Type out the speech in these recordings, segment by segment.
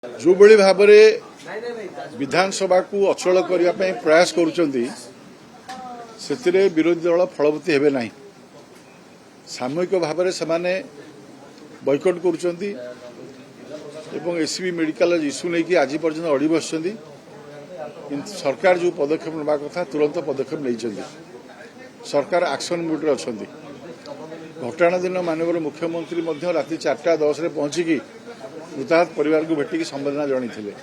जो बड़ी भाव में विधानसभा को अचल करने प्रयास करुँच विरोधी दल फलवती हेबे नहीं। सामूहिक भाव में से बॉयकॉट करुँच एससीबी मेडिकल इश्यू नहीं कि आज पर्यटन अड़ी बस सरकार जो पदक्षेप ना कथा तुरंत पदक्षेप नहीं। सरकार एक्शन मुड रे अछंती। घटना दिन माननीय मुख्यमंत्री राति 4:10 पहुंचिकी मृताहत परिवार को भेटिकी संवेदना जणैथिले।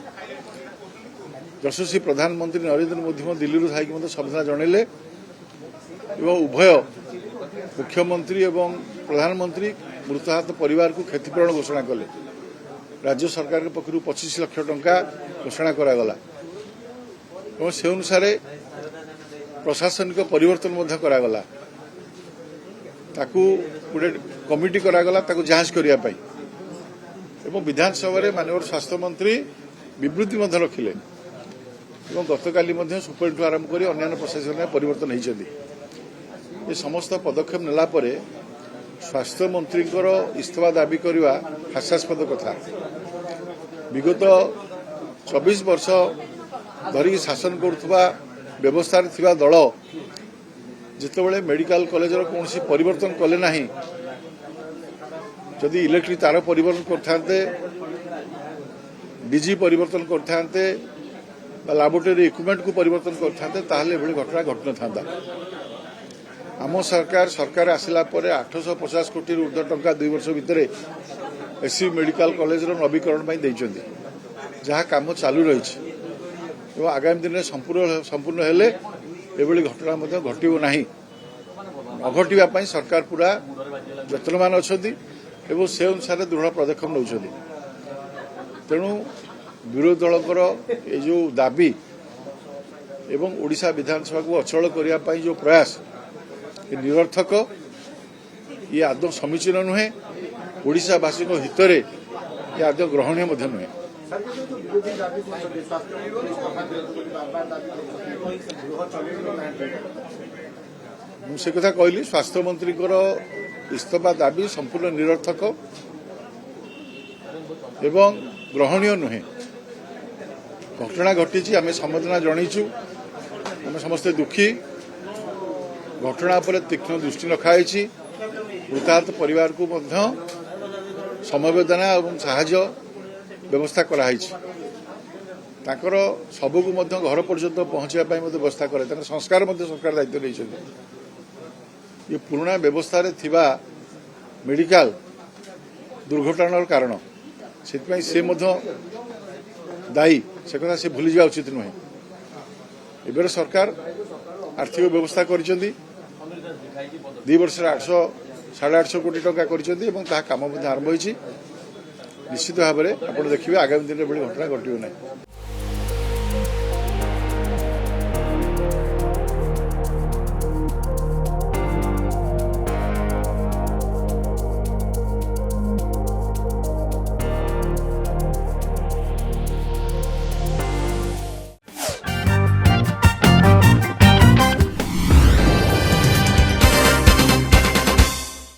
यशस्वी प्रधानमंत्री नरेंद्र मोदी दिल्ली थाई संवेदना जनइले एवं उभय मुख्यमंत्री एवं प्रधानमंत्री मृताहत परिवार को क्षतिपूरण घोषणा कले। राज्य सरकार के पक्षर 25 लाख टंका घोषणा करागला और से अनुसार प्रशासनिक परिवर्तन करागला। ताकू गोटे कमिटी करागला ताकू जांच करिया पाई एवं विधानसभा रे माननीय स्वास्थ्य मंत्री विवृत्ति रखिले एवं गतकाली सुप्रीमकोर्ट आरंभ कर अन्य प्रशासन परिवर्तन होती। ये समस्त पदक्षेप नेला परे स्वास्थ्य मंत्री इस्तीफा दाबी करने हास्यास्पद कथा। विगत 24 वर्ष धरिक शासन करुवा व्यवस्था थिबा दल जितेबाला मेडिकल कॉलेज कौन परिवर्तन कले ना, जदि इलेक्ट्रिक तार परिवर्तन करते डीजी परिवर्तन करते लैबोरेटरी इक्विपमेंट को परिवर्तन करते घटना घटन था। आम सरकार आसला 850 कोटी ऊर्ध्व टंका 2 वर्ष भितर एससीबी मेडिकल कॉलेज नवीकरण जहाँ काम चालू रही आगामी दिन में संपूर्ण हेले एभली घटना घटना ना अघटापी सरकार पूरा यत्नवान अच्छा एवं से अनुसार दृढ़ पदक्षेप नौ। तेणु विरोधी दलकर ये जो दाबी एवं ओडिशा विधानसभा को अचल करने जो प्रयास निरर्थक, ये आदौ समीचीन नुहे। ओडिशावासी हित में ये आदौ ग्रहणीय नुहे। मुझे कथा कहली स्वास्थ्य मंत्री इस्तीफा दाबी संपूर्ण निरर्थक एवं ग्रहणीय नुहे। घटना घटी आम संवेदना जनईचु, आम समस्ते दुखी। घटना पर तीक्ष्ण दृष्टि रखाई। मृताहत परिवार को समवेदना और साहाय्य व्यवस्था कराई। सबको घर पर्यंत पहुंचाई व्यवस्था कर संस्कार सरकार दायित्व नहीं। ये पुराना व्यवस्था रे थिबा मेडिकल दुर्घटनार कारण से दायी से कथा से भूली जा उचित नुहे। एबर सरकार आर्थिक व्यवस्था कर 2 वर्ष 800-850 कोटी टंका कर काम आरंभ होती। निश्चित भाव में आप देखिए आगामी दिन में घटना घटना।